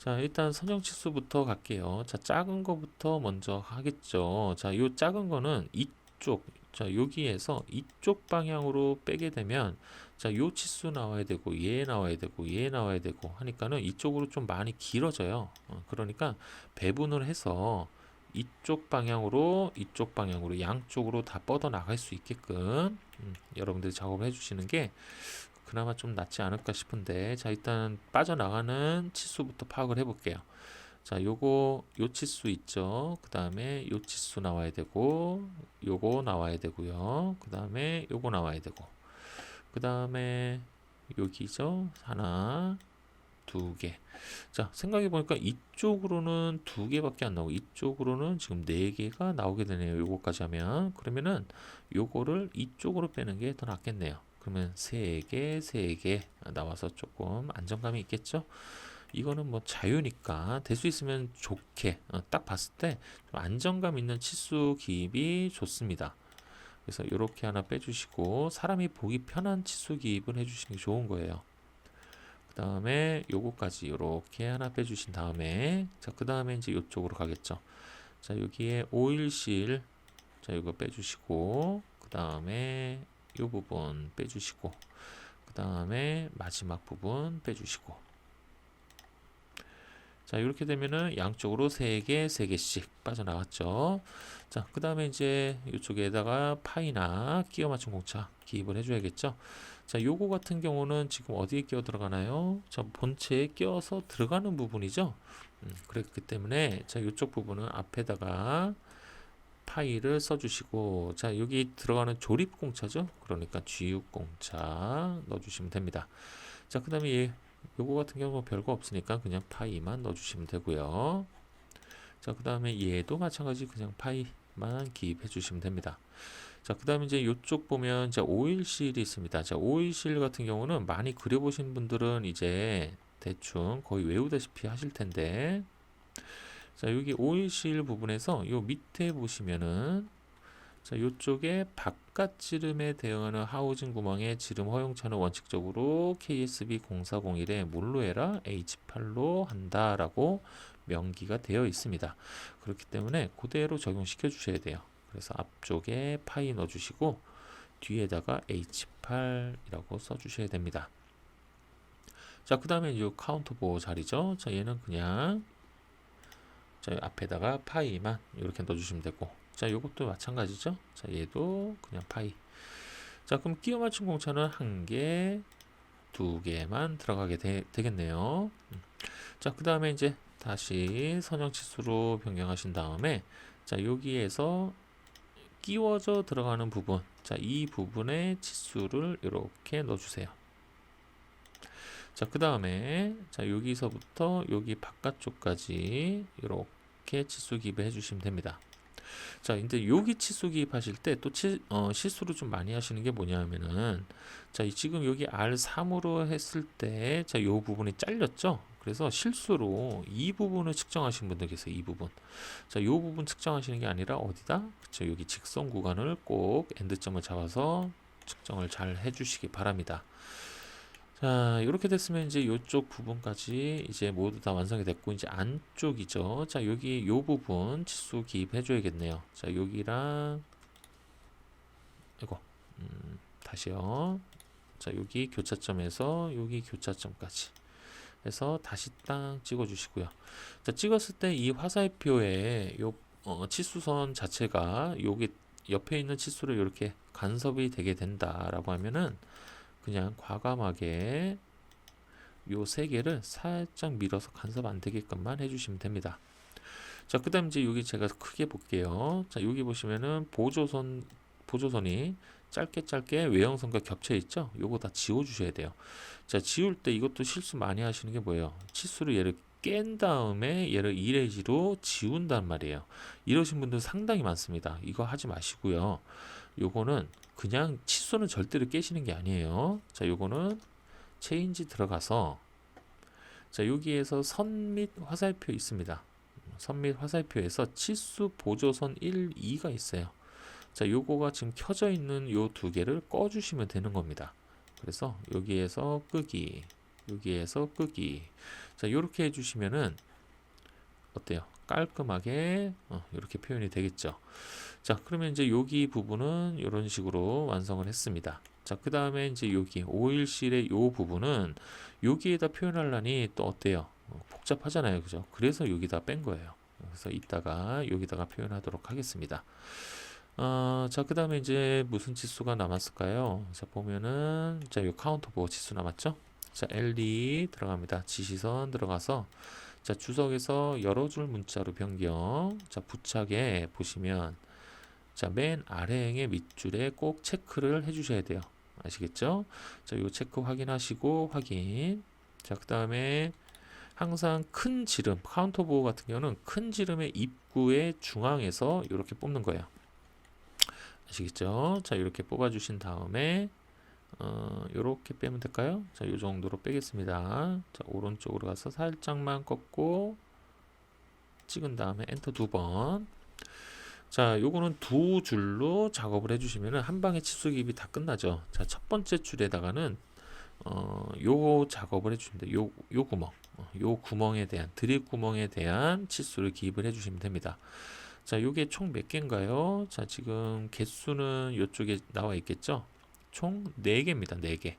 자, 일단 선형치수부터 갈게요. 자, 작은 거부터 먼저 하겠죠. 자, 요 작은 거는 이쪽, 자, 여기에서 이쪽 방향으로 빼게 되면, 자, 요 치수 나와야 되고, 얘 나와야 되고, 얘 나와야 되고 하니까는 이쪽으로 좀 많이 길어져요. 그러니까 배분을 해서 이쪽 방향으로, 양쪽으로 다 뻗어 나갈 수 있게끔, 여러분들이 작업을 해주시는 게 그나마 좀 낫지 않을까 싶은데, 자, 일단 빠져나가는 치수부터 파악을 해볼게요. 자, 요거 요 치수 있죠. 그 다음에 요 치수 나와야 되고, 요거 나와야 되고요. 그 다음에 요거 나와야 되고, 그 다음에 여기죠. 하나, 두 개. 자, 생각해 보니까 이쪽으로는 두 개밖에 안 나오고 이쪽으로는 지금 네 개가 나오게 되네요. 요거까지 하면. 그러면은 요거를 이쪽으로 빼는 게 더 낫겠네요. 그러면 세 개, 세 개 나와서 조금 안정감이 있겠죠? 이거는 뭐 자유니까 될 수 있으면 좋게, 딱 봤을 때 좀 안정감 있는 치수 기입이 좋습니다. 그래서 이렇게 하나 빼주시고, 사람이 보기 편한 치수 기입을 해주시는 게 좋은 거예요. 그 다음에 요거까지 이렇게 하나 빼주신 다음에, 자, 그 다음에 이제 이쪽으로 가겠죠. 자, 여기에 오일실, 자, 이거 빼주시고, 그 다음에 요 부분 빼주시고, 그 다음에 마지막 부분 빼주시고. 자, 이렇게 되면은 양쪽으로 3개, 3개씩 빠져나갔죠. 자, 그 다음에 이제 이쪽에다가 파이나 끼워 맞춘 공차 기입을 해줘야겠죠. 자, 요거 같은 경우는 지금 어디에 끼워 들어가나요? 자, 본체에 끼워서 들어가는 부분이죠. 그렇기 때문에, 자, 이쪽 부분은 앞에다가 파이를 써주시고, 자, 여기 들어가는 조립 공차죠. 그러니까 GU 공차 넣어주시면 됩니다. 자, 그 다음에 요거 같은 경우 별거 없으니까 그냥 파이만 넣어주시면 되고요. 자, 그 다음에 얘도 마찬가지 그냥 파이만 기입해 주시면 됩니다. 자, 그 다음에 이제 이쪽 보면 자, 오일실이 있습니다. 자, 오일실 같은 경우는 많이 그려보신 분들은 이제 대충 거의 외우다시피 하실 텐데, 자, 여기 오일실 부분에서 요 밑에 보시면은, 자, 요쪽에 바깥 지름에 대응하는 하우징 구멍의 지름 허용차는 원칙적으로 KSB 0401에 뭘로 해라? H8로 한다라고 명기가 되어 있습니다. 그렇기 때문에 그대로 적용시켜 주셔야 돼요. 그래서 앞쪽에 파이 넣어주시고 뒤에다가 H8이라고 써주셔야 됩니다. 자, 그 다음에 이 카운터 보호 자리죠. 자, 얘는 그냥 자, 앞에다가 파이만 이렇게 넣어주시면 되고, 자, 요것도 마찬가지죠. 자, 얘도 그냥 파이. 자, 그럼 끼워 맞춘 공차는 한 개, 두 개만 들어가게 되겠네요. 자, 그 다음에 이제 다시 선형치수로 변경하신 다음에, 자, 여기에서 끼워져 들어가는 부분, 자, 이 부분의 치수를 이렇게 넣어주세요. 자, 그 다음에 자, 여기서부터 여기 바깥쪽까지 이렇게 치수 기입을 해주시면 됩니다. 자, 이제 여기 치수 기입하실 때 또 실수를 좀 많이 하시는 게 뭐냐면은, 자, 지금 여기 R3으로 했을 때, 자, 요 부분이 잘렸죠? 그래서 실수로 이 부분을 측정하신 분들 계세요, 이 부분. 자, 요 부분 측정하시는 게 아니라 어디다? 그쵸, 여기 직선 구간을 꼭 엔드점을 잡아서 측정을 잘 해주시기 바랍니다. 자, 이렇게 됐으면 이제 이쪽 부분까지 이제 모두 다 완성이 됐고, 이제 안쪽이죠. 자, 여기 요 부분 치수 기입해 줘야겠네요. 자, 여기랑 이거 다시요. 자, 여기 교차점에서 여기 교차점까지 해서 다시 딱 찍어 주시고요. 자, 찍었을 때 이 화살표에 요 치수선 자체가 여기 옆에 있는 치수를 이렇게 간섭이 되게 된다라고 하면은 그냥 과감하게 요 세 개를 살짝 밀어서 간섭 안 되게끔만 해주시면 됩니다. 자, 그 다음 이제 여기 제가 크게 볼게요. 자, 여기 보시면은 보조선이 짧게 외형선과 겹쳐 있죠? 요거 다 지워 주셔야 돼요. 자, 지울 때 이것도 실수 많이 하시는 게 뭐예요? 치수를 얘를 깬 다음에 얘를 이레지로 지운단 말이에요. 이러신 분들 상당히 많습니다. 이거 하지 마시고요. 요거는 그냥 치수는 절대로 깨시는 게 아니에요. 자, 요거는 체인지 들어가서, 자, 여기에서 선 및 화살표 있습니다. 선 및 화살표에서 치수 보조선 1, 2가 있어요. 자, 요거가 지금 켜져 있는 요 두 개를 꺼 주시면 되는 겁니다. 그래서 여기에서 끄기, 여기에서 끄기. 자, 요렇게 해주시면은 어때요? 깔끔하게 이렇게 표현이 되겠죠. 자, 그러면 이제 여기 부분은 이런 식으로 완성을 했습니다. 자, 그 다음에 이제 여기 오일실의 요 부분은 여기에다 표현하려니 또 어때요? 복잡하잖아요. 그죠? 그래서 여기다 뺀 거예요. 그래서 이따가 여기다가 표현하도록 하겠습니다. 자, 그 다음에 이제 무슨 치수가 남았을까요? 자, 보면은, 자, 요 카운터 보호 치수 남았죠? 자, LD 들어갑니다. 지시선 들어가서, 자, 주석에서 여러 줄 문자로 변경. 자, 부착에 보시면, 자, 맨 아래행의 밑줄에 꼭 체크를 해주셔야 돼요. 아시겠죠? 자, 요 체크 확인하시고, 확인. 자, 그 다음에, 항상 큰 지름, 카운터 보호 같은 경우는 큰 지름의 입구의 중앙에서 이렇게 뽑는 거예요. 아시겠죠? 자, 이렇게 뽑아주신 다음에 이렇게 빼면 될까요? 자, 이 정도로 빼겠습니다. 자, 오른쪽으로 가서 살짝만 꺾고 찍은 다음에 엔터 2번. 자, 요거는 두 줄로 작업을 해주시면 한 방에 치수 기입이 다 끝나죠. 자, 첫 번째 줄에다가는 요 작업을 해주시면 돼요. 요 구멍, 요 구멍에 대한 드립 구멍에 대한 치수를 기입을 해주시면 됩니다. 자, 요게 총 몇 개인가요? 자, 지금 개수는 요쪽에 나와 있겠죠? 총 4개입니다. 4개.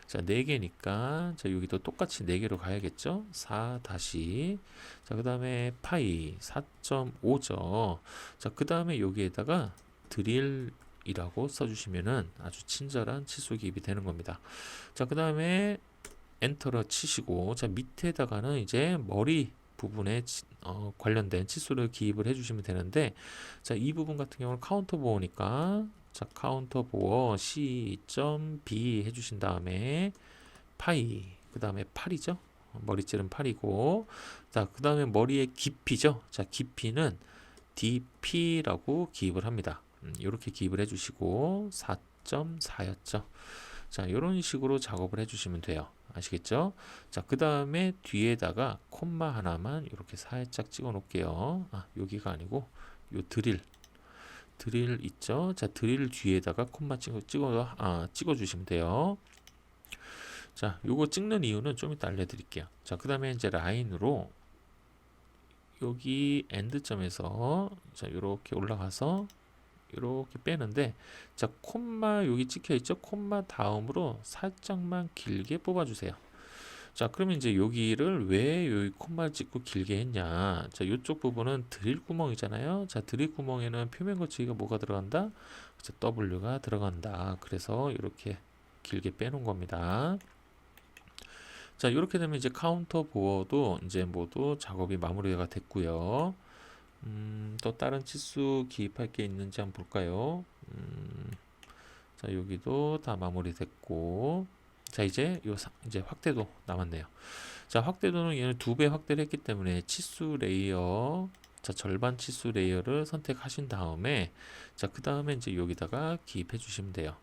자, 4개니까, 자, 여기도 똑같이 4개로 가야겠죠? 4 다시. 자, 그 다음에 파이 4.5죠. 자, 그 다음에 여기에다가 드릴이라고 써주시면은 아주 친절한 치수 기입이 되는 겁니다. 자, 그 다음에 엔터를 치시고, 자, 밑에다가는 이제 머리 부분에 관련된 치수를 기입을 해주시면 되는데, 자, 이 부분 같은 경우는 카운터 보호니까, 자, 카운터 보호 C.B 해주신 다음에 파이, 그 다음에 8이죠. 머리찔은 8이고, 자, 그 다음에 머리의 깊이죠. 자, 깊이는 DP라고 기입을 합니다. 이렇게 기입을 해주시고 4.4였죠. 자, 이런 식으로 작업을 해주시면 돼요. 아시겠죠? 자, 그 다음에 뒤에다가 콤마 하나만 이렇게 살짝 찍어 놓을게요. 여기가 아니고 요 드릴 있죠? 자, 드릴 뒤에다가 콤마 찍어 주시면 돼요. 자, 요거 찍는 이유는 좀 이따 알려드릴게요. 자, 그 다음에 이제 라인으로 여기 엔드점에서 자, 요렇게 올라가서 이렇게 빼는데, 자, 콤마 여기 찍혀 있죠? 콤마 다음으로 살짝만 길게 뽑아주세요. 자, 그러면 이제 여기를 왜 여기 콤마를 찍고 길게 했냐? 자, 이쪽 부분은 드릴 구멍이잖아요. 자, 드릴 구멍에는 표면 거치기가 뭐가 들어간다? 자, W가 들어간다. 그래서 이렇게 길게 빼놓은 겁니다. 자, 이렇게 되면 이제 카운터 보어도 이제 모두 작업이 마무리가 됐고요. 또 다른 치수 기입할 게 있는지 한번 볼까요? 자, 여기도 다 마무리됐고, 자, 이제 이제 확대도 남았네요. 자, 확대도는 얘는 2배 확대를 했기 때문에 치수 레이어, 자, 절반 치수 레이어를 선택하신 다음에, 자, 그 다음에 이제 여기다가 기입해 주시면 돼요.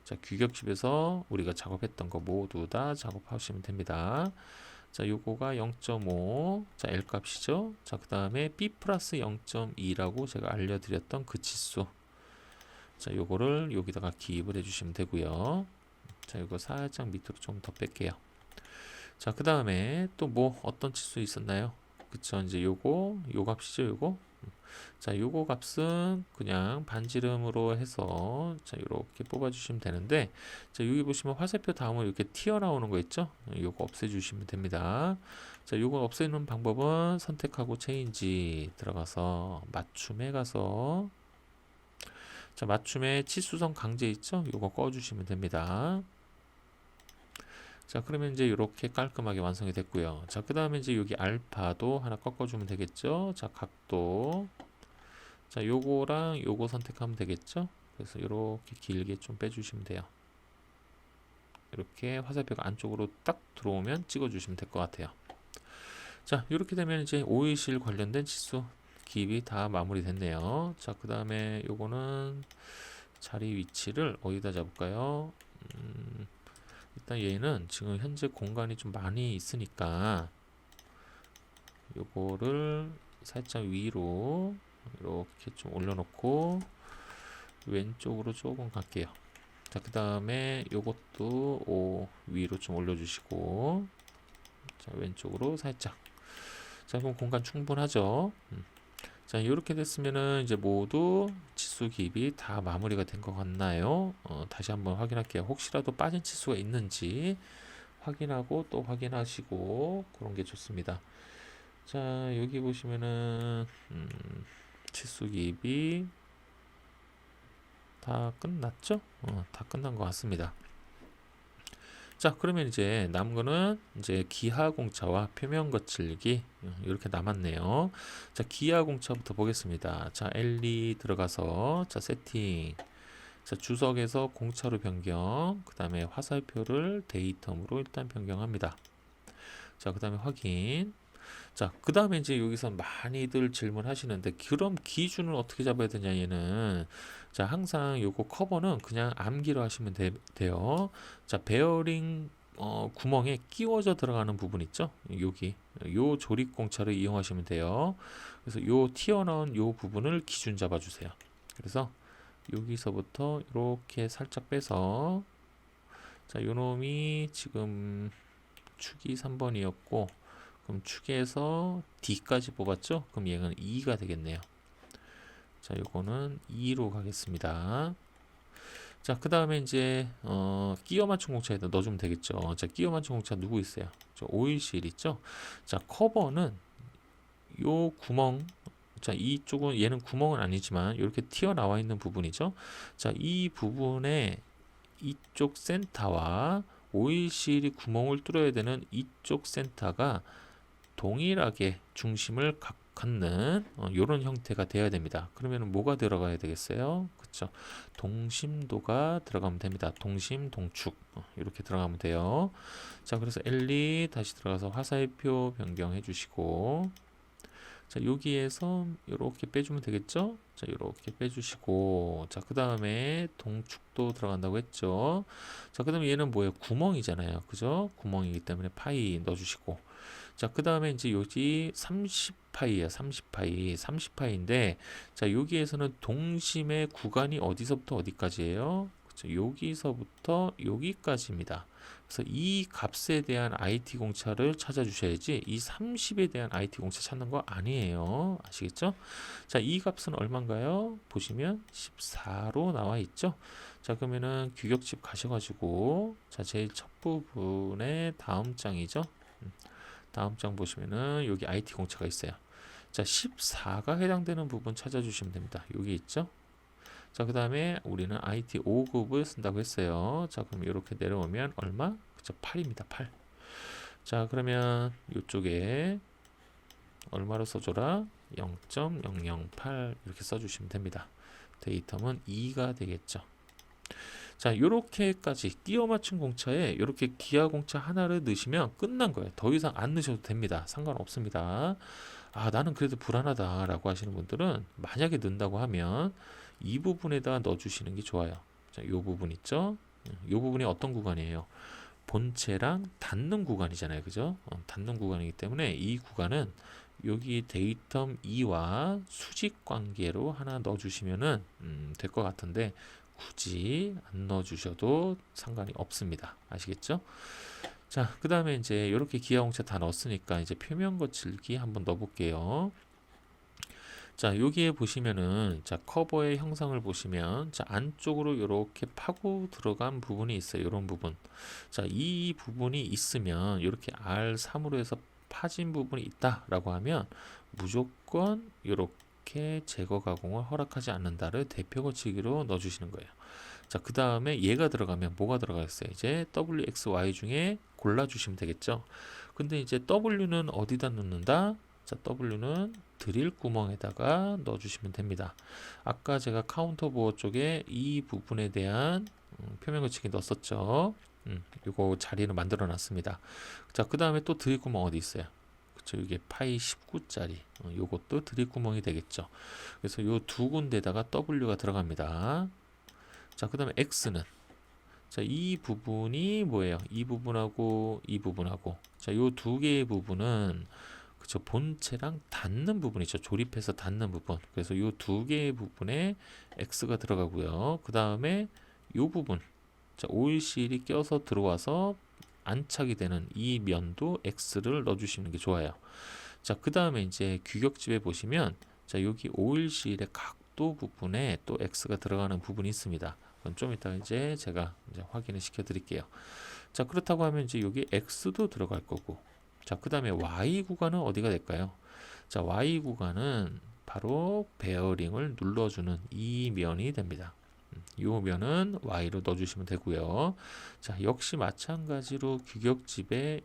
자, 규격집에서 우리가 작업했던 거 모두 다 작업하시면 됩니다. 자, 요거가 0.5, 자, L 값이죠. 자, 그 다음에 B 플러스 0.2라고 제가 알려드렸던 그 치수. 자, 요거를 여기다가 기입을 해주시면 되고요. 자, 요거 살짝 밑으로 좀 더 뺄게요. 자, 그 다음에 또 뭐 어떤 치수 있었나요? 그쵸, 이제 요 값이죠, 요거. 자, 요거 값은 그냥 반지름으로 해서 자, 이렇게 뽑아주시면 되는데, 자, 여기 보시면 화살표 다음으로 이렇게 튀어나오는 거 있죠? 요거 없애주시면 됩니다. 자, 요거 없애는 방법은 선택하고 체인지 들어가서 맞춤에 가서, 자, 맞춤에 치수선 강제 있죠? 요거 꺼주시면 됩니다. 자, 그러면 이제 이렇게 깔끔하게 완성이 됐고요. 자, 그 다음에 이제 여기 알파도 하나 꺾어주면 되겠죠? 자, 각도. 자, 요거랑 요거 선택하면 되겠죠? 그래서 이렇게 길게 좀 빼주시면 돼요. 이렇게 화살표가 안쪽으로 딱 들어오면 찍어주시면 될 것 같아요. 자, 이렇게 되면 이제 오일실 관련된 치수 기입이 다 마무리됐네요. 자, 그 다음에 요거는 자리 위치를 어디다 잡을까요? 일단 얘는 지금 현재 공간이 좀 많이 있으니까 요거를 살짝 위로 이렇게 좀 올려놓고 왼쪽으로 조금 갈게요. 자, 그 다음에 요것도 위로 좀 올려주시고, 자, 왼쪽으로 살짝. 자, 그럼 공간 충분하죠. 자, 이렇게 됐으면은 이제 모두 치수 기입이 다 마무리가 된 것 같나요? 다시 한번 확인할게요. 혹시라도 빠진 치수가 있는지 확인하고 또 확인하시고 그런 게 좋습니다. 자, 여기 보시면은 치수 기입이 다 끝났죠? 다 끝난 것 같습니다. 자, 그러면 이제 남은 거는 이제 기하 공차와 표면 거칠기 이렇게 남았네요. 자, 기하 공차부터 보겠습니다. 자, L2 들어가서 자, 세팅. 자, 주석에서 공차로 변경. 그 다음에 화살표를 데이텀으로 일단 변경합니다. 자, 그 다음에 확인. 자, 그 다음에 이제 여기서 많이들 질문하시는데, 그럼 기준을 어떻게 잡아야 되냐, 얘는. 자, 항상 요거 커버는 그냥 암기로 하시면 돼요. 자, 베어링, 구멍에 끼워져 들어가는 부분 있죠? 여기. 요 조립공차를 이용하시면 돼요. 그래서 요 튀어나온 요 부분을 기준 잡아주세요. 그래서 여기서부터 이렇게 살짝 빼서, 자, 요 놈이 지금 축이 3번이었고, 그럼 축에서 D까지 뽑았죠? 그럼 얘는 2가 되겠네요. 자, 요거는 2로 가겠습니다. 자, 그 다음에 이제 끼워 맞춤 공차에다 넣어주면 되겠죠. 자, 끼워 맞춤 공차 누구 있어요? 저 오일실 있죠? 자, 커버는 요 구멍, 자, 이쪽은 얘는 구멍은 아니지만 이렇게 튀어나와 있는 부분이죠. 자, 이 부분에 이쪽 센터와 오일실이 구멍을 뚫어야 되는 이쪽 센터가 동일하게 중심을 갖는 이런 형태가 되어야 됩니다. 그러면 뭐가 들어가야 되겠어요? 그렇죠. 동심도가 들어가면 됩니다. 동심, 동축 이렇게 들어가면 돼요. 자, 그래서 L2 다시 들어가서 화살표 변경해 주시고, 자, 여기에서 이렇게 빼주면 되겠죠? 자, 이렇게 빼주시고, 자, 그 다음에 동축도 들어간다고 했죠? 자, 그 다음에 얘는 뭐예요? 구멍이잖아요. 그죠? 구멍이기 때문에 파이 넣어주시고, 자, 그 다음에 이제 여기 30파이야, 30파이, 30파이인데, 자, 여기에서는 동심의 구간이 어디서부터 어디까지예요? 그쵸, 여기서부터 여기까지입니다. 그래서 이 값에 대한 IT 공차를 찾아주셔야지 이 30에 대한 IT 공차 찾는 거 아니에요. 아시겠죠? 자, 이 값은 얼마인가요? 보시면 14로 나와 있죠? 자, 그러면은 규격집 가셔가지고, 자, 제일 첫 부분에 다음 장이죠? 다음 장 보시면은 여기 IT 공차가 있어요. 자, 14가 해당되는 부분 찾아주시면 됩니다. 여기 있죠? 자, 그 다음에 우리는 IT 5급을 쓴다고 했어요. 자, 그럼 이렇게 내려오면 얼마? 그쵸, 8입니다. 8. 자, 그러면 이쪽에 얼마로 써줘라? 0.008 이렇게 써주시면 됩니다. 데이텀은 2가 되겠죠. 자, 요렇게까지 끼워 맞춘 공차에 요렇게 기하 공차 하나를 넣으시면 끝난 거예요. 더 이상 안 넣으셔도 됩니다. 상관없습니다. 아, 나는 그래도 불안하다 라고 하시는 분들은 만약에 넣는다고 하면 이 부분에다 넣어주시는 게 좋아요. 자, 요 부분 있죠? 요 부분이 어떤 구간이에요? 본체랑 닿는 구간이잖아요. 그죠? 닿는 구간이기 때문에 이 구간은 여기 데이텀 2와 수직 관계로 하나 넣어주시면은 될 것 같은데 굳이 안 넣어주셔도 상관이 없습니다. 아시겠죠? 자, 그 다음에 이제 이렇게 기하공차 다 넣었으니까 이제 표면 거칠기 한번 넣어볼게요. 자, 여기에 보시면은 자, 커버의 형상을 보시면 자, 안쪽으로 이렇게 파고 들어간 부분이 있어요. 이런 부분. 자, 이 부분이 있으면 이렇게 R3으로 해서 파진 부분이 있다라고 하면 무조건 이렇게 제거 가공을 허락하지 않는다를 대표 거치기로 넣어주시는 거예요. 자, 그 다음에 얘가 들어가면 뭐가 들어가겠어요? 이제 W, X, Y 중에 골라주시면 되겠죠. 근데 이제 W는 어디다 넣는다? 자, W는 드릴 구멍에다가 넣어주시면 됩니다. 아까 제가 카운터 보어 쪽에 이 부분에 대한 표면 거치기 넣었었죠. 요거 자리를 만들어 놨습니다. 자, 그 다음에 또 드릴 구멍 어디 있어요? 그쵸, 이게 파이 19짜리 요것도 드릴 구멍이 되겠죠. 그래서 요 두 군데다가 W가 들어갑니다. 자, 그 다음에 X는 자, 이 부분이 뭐예요? 이 부분하고 이 부분하고 자, 요 두 개의 부분은 그쵸, 본체랑 닿는 부분이죠. 조립해서 닿는 부분. 그래서 요 두 개의 부분에 X가 들어가고요. 그 다음에 요 부분 자, 오일실이 껴서 들어와서 안착이 되는 이 면도 x를 넣어주시는 게 좋아요. 자, 그 다음에 이제 규격집에 보시면 자, 여기 오일실의 각도 부분에 또 x가 들어가는 부분이 있습니다. 그건 좀 이따 이제 제가 이제 확인을 시켜 드릴게요. 자, 그렇다고 하면 이제 여기 x도 들어갈 거고, 자, 그 다음에 y 구간은 어디가 될까요? 자, y 구간은 바로 베어링을 눌러주는 이 면이 됩니다. 이 면은 y로 넣어주시면 되고요. 자, 역시 마찬가지로 규격집에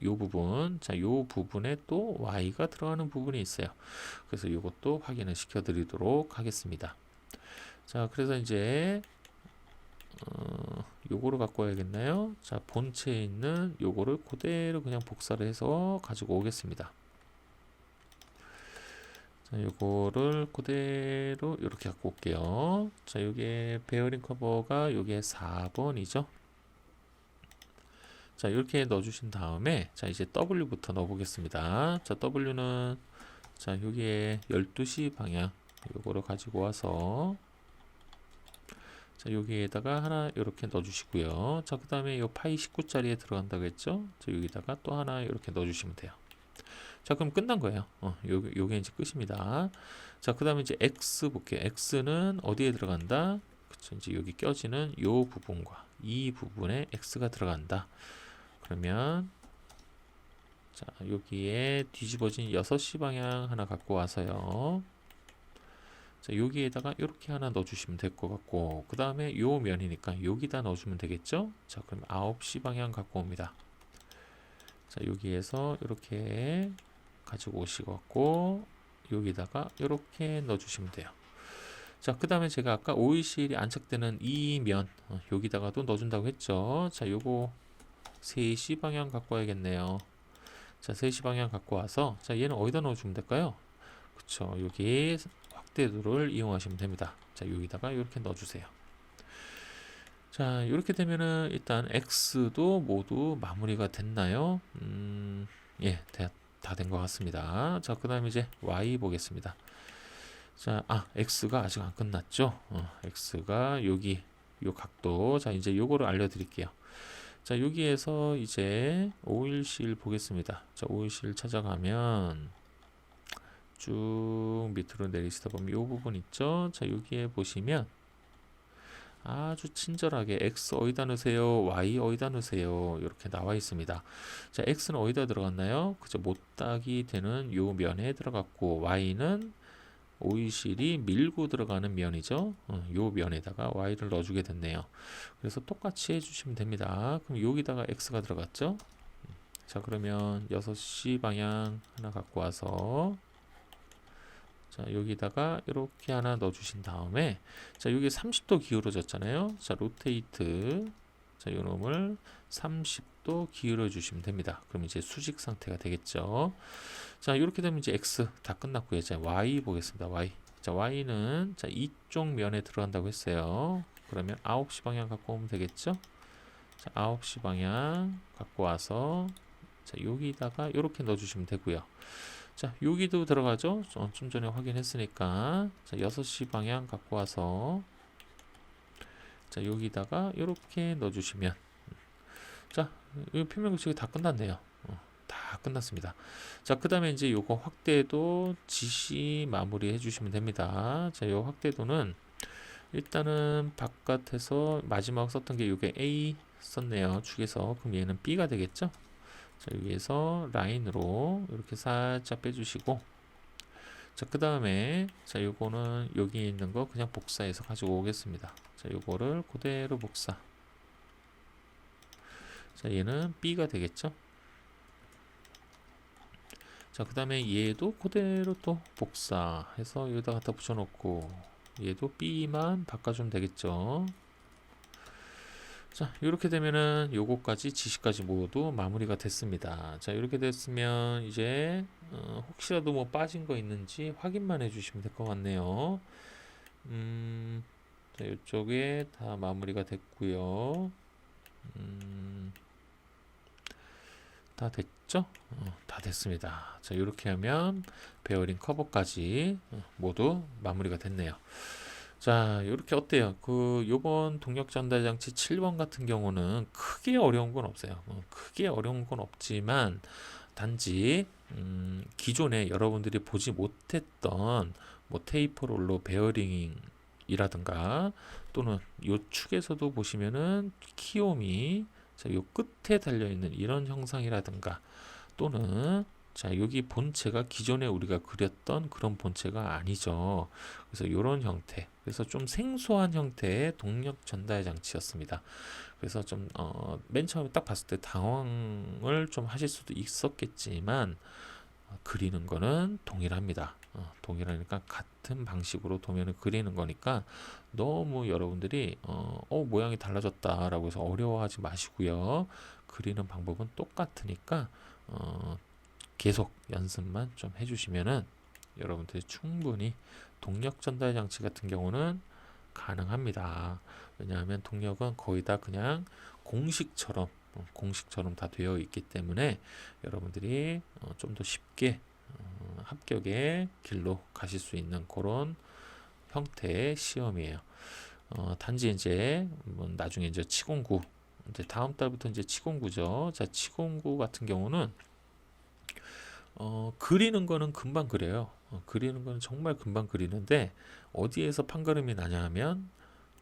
요 부분, 자, 요 부분에 또 y가 들어가는 부분이 있어요. 그래서 이것도 확인을 시켜드리도록 하겠습니다. 자, 그래서 이제 요거를 갖고 와야겠나요? 자, 본체에 있는 요거를 그대로 그냥 복사를 해서 가지고 오겠습니다. 자, 요거를 그대로 이렇게 갖고 올게요. 자, 요게 베어링 커버가 요게 4번이죠. 자, 이렇게 넣어주신 다음에 자, 이제 W부터 넣어보겠습니다. 자, W는 자, 여기에 12시 방향 요거를 가지고 와서 자, 여기에다가 하나 이렇게 넣어주시고요. 자, 그 다음에 요 파이 19짜리에 들어간다고 했죠. 자, 여기다가 또 하나 이렇게 넣어주시면 돼요. 자, 그럼 끝난 거예요. 요게 이제 끝입니다. 자, 그 다음에 이제 X 볼게요. X는 어디에 들어간다? 그쵸, 이제 여기 껴지는 요 부분과 이 부분에 X가 들어간다. 그러면 자, 여기에 뒤집어진 6시 방향 하나 갖고 와서요. 자, 여기에다가 이렇게 하나 넣어주시면 될 것 같고, 그 다음에 요 면이니까 여기다 넣어주면 되겠죠? 자, 그럼 9시 방향 갖고 옵니다. 자, 여기에서 이렇게 가지고 오시고, 여기다가 이렇게 넣어주시면 돼요. 자, 그 다음에 제가 아까 오일실이 안착되는 이 면, 여기다가도 넣어준다고 했죠? 자, 요거 3시 방향 갖고 와야겠네요. 자, 3시 방향 갖고 와서, 자, 얘는 어디다 넣어주면 될까요? 그쵸, 여기 확대도를 이용하시면 됩니다. 자, 여기다가 이렇게 넣어주세요. 자, 이렇게 되면은 일단 X도 모두 마무리가 됐나요? 예, 다 된 것 같습니다. 자, 그 다음에 이제 Y 보겠습니다. 자, X가 아직 안 끝났죠? X가 여기, 요 각도. 자, 이제 요거를 알려드릴게요. 자, 여기에서 이제 오일실 보겠습니다. 자, 오일실 찾아가면 쭉 밑으로 내리시다 보면 이 부분 있죠? 자, 여기에 보시면 아주 친절하게 X 어디다 넣으세요? Y 어디다 넣으세요? 이렇게 나와 있습니다. 자, X는 어디다 들어갔나요? 그죠? 못딱이 되는 요 면에 들어갔고, Y는 오일실이 밀고 들어가는 면이죠. 요 면에다가 Y를 넣어주게 됐네요. 그래서 똑같이 해주시면 됩니다. 그럼 여기다가 X가 들어갔죠? 자, 그러면 6시 방향 하나 갖고 와서 자, 여기다가 이렇게 하나 넣어주신 다음에 자, 여기 30도 기울어졌잖아요. 자, 로테이트 자, 요 놈을 30도 기울여 주시면 됩니다. 그럼 이제 수직 상태가 되겠죠. 자, 이렇게 되면 이제 X 다 끝났고요. 이제 Y 보겠습니다. Y. 자, Y는 자, 이쪽 면에 들어간다고 했어요. 그러면 9시 방향 갖고 오면 되겠죠. 자, 9시 방향 갖고 와서 자, 여기다가 이렇게 넣어주시면 되고요. 자, 여기도 들어가죠. 좀 전에 확인했으니까 자, 6시 방향 갖고 와서 자, 여기다가 이렇게 넣어주시면 자, 이 표면 구축이 다 끝났네요. 다 끝났습니다. 자, 그 다음에 이제 요거 확대도 지시 마무리 해주시면 됩니다. 자, 요 확대도는 일단은 바깥에서 마지막 썼던 게 요게 A 썼네요. 축에서. 그럼 얘는 B가 되겠죠? 자, 여기에서 라인으로 이렇게 살짝 빼주시고, 자, 그 다음에 자, 요거는 여기 있는 거 그냥 복사해서 가지고 오겠습니다. 자, 요거를 그대로 복사. 자, 얘는 B가 되겠죠? 자, 그 다음에 얘도 그대로 또 복사해서 여기다 갖다 붙여놓고, 얘도 B만 바꿔주면 되겠죠? 자, 이렇게 되면은 요거까지 지시까지 모두 마무리가 됐습니다. 자, 이렇게 됐으면 이제 혹시라도 뭐 빠진 거 있는지 확인만 해주시면 될 것 같네요. 자, 이쪽에 다 마무리가 됐고요. 다 됐죠? 다 됐습니다. 자, 이렇게 하면 베어링 커버까지 모두 마무리가 됐네요. 자, 이렇게 어때요? 요번 동력 전달 장치 7번 같은 경우는 크게 어려운 건 없어요. 크게 어려운 건 없지만 단지 기존에 여러분들이 보지 못했던 뭐 테이프 롤러 베어링이라든가 또는 요 축에서도 보시면은 키오미 자, 요 끝에 달려 있는 이런 형상이라든가 또는 자, 여기 본체가 기존에 우리가 그렸던 그런 본체가 아니죠. 그래서 이런 형태. 그래서 좀 생소한 형태의 동력 전달 장치였습니다. 그래서 좀, 맨 처음에 딱 봤을 때 당황을 좀 하실 수도 있었겠지만, 그리는 거는 동일합니다. 동일하니까 같은 방식으로 도면을 그리는 거니까 너무 여러분들이, 모양이 달라졌다라고 해서 어려워하지 마시고요. 그리는 방법은 똑같으니까, 어, 계속 연습만 좀 해주시면은 여러분들이 충분히 동력 전달 장치 같은 경우는 가능합니다. 왜냐하면 동력은 거의 다 그냥 공식처럼 다 되어 있기 때문에 여러분들이 좀 더 쉽게 합격의 길로 가실 수 있는 그런 형태의 시험이에요. 단지 이제 뭐 나중에 이제 치공구 이제 다음 달부터 이제 치공구죠. 자, 치공구 같은 경우는 그리는 거는 금방 그려요. 그리는 거는 정말 금방 그리는데 어디에서 판가름이 나냐 하면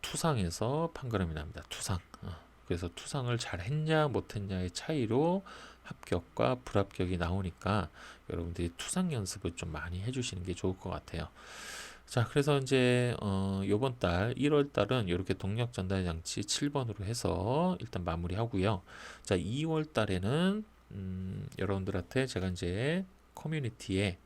투상에서 판가름이 납니다. 투상. 그래서 투상을 잘 했냐 못했냐의 차이로 합격과 불합격이 나오니까 여러분들이 투상 연습을 좀 많이 해주시는 게 좋을 것 같아요. 자, 그래서 이제 요번 달 1월 달은 이렇게 동력 전달 장치 7번으로 해서 일단 마무리하고요. 자, 2월 달에는 여러분들한테 제가 이제 커뮤니티에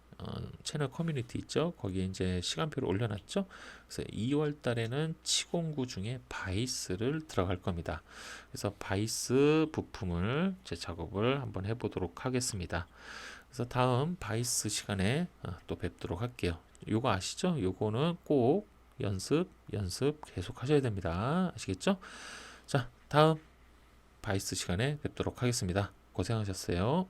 채널 커뮤니티 있죠? 거기에 이제 시간표를 올려놨죠? 그래서 2월 달에는 치공구 중에 바이스를 들어갈 겁니다. 그래서 바이스 부품을 제 작업을 한번 해보도록 하겠습니다. 그래서 다음 바이스 시간에 또 뵙도록 할게요. 요거 아시죠? 요거는 꼭 연습 계속 하셔야 됩니다. 아시겠죠? 자, 다음 바이스 시간에 뵙도록 하겠습니다. 고생하셨어요.